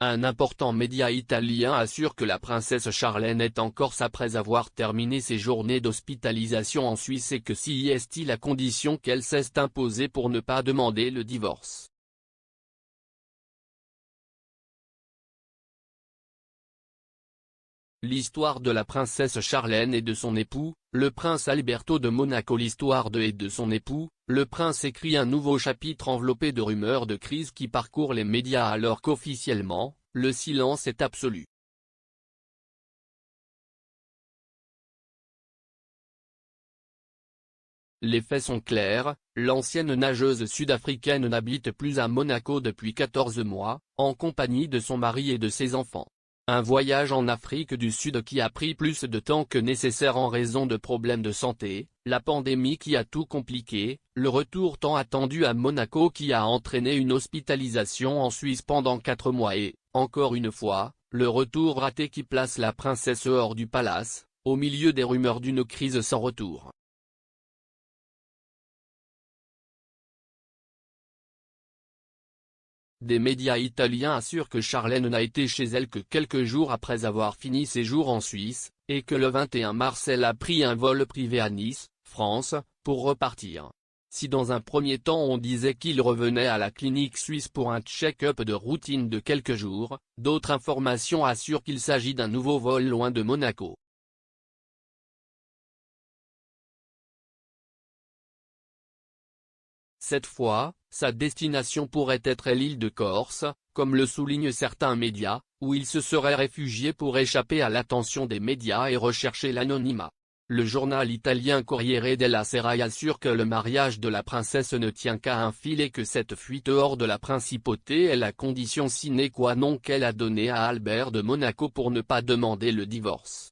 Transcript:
Un important média italien assure que la princesse Charlène est en Corse après avoir terminé ses journées d'hospitalisation en Suisse et que si est la condition qu'elle s'est imposée pour ne pas demander le divorce. L'histoire de la princesse Charlène et de son époux, le prince Alberto de Monaco. L'histoire de et de son époux, le prince écrit un nouveau chapitre enveloppé de rumeurs de crise qui parcourent les médias alors qu'officiellement, le silence est absolu. Les faits sont clairs, l'ancienne nageuse sud-africaine n'habite plus à Monaco depuis 14 mois, en compagnie de son mari et de ses enfants. Un voyage en Afrique du Sud qui a pris plus de temps que nécessaire en raison de problèmes de santé, la pandémie qui a tout compliqué, le retour tant attendu à Monaco qui a entraîné une hospitalisation en Suisse pendant 4 mois et, encore une fois, le retour raté qui place la princesse hors du palace, au milieu des rumeurs d'une crise sans retour. Des médias italiens assurent que Charlène n'a été chez elle que quelques jours après avoir fini ses jours en Suisse, et que le 21 mars elle a pris un vol privé à Nice, France, pour repartir. Si dans un premier temps on disait qu'il revenait à la clinique suisse pour un check-up de routine de quelques jours, d'autres informations assurent qu'il s'agit d'un nouveau vol loin de Monaco. Cette fois, sa destination pourrait être l'île de Corse, comme le soulignent certains médias, où il se serait réfugié pour échapper à l'attention des médias et rechercher l'anonymat. Le journal italien Corriere della Sera assure que le mariage de la princesse ne tient qu'à un fil et que cette fuite hors de la principauté est la condition sine qua non qu'elle a donnée à Albert de Monaco pour ne pas demander le divorce.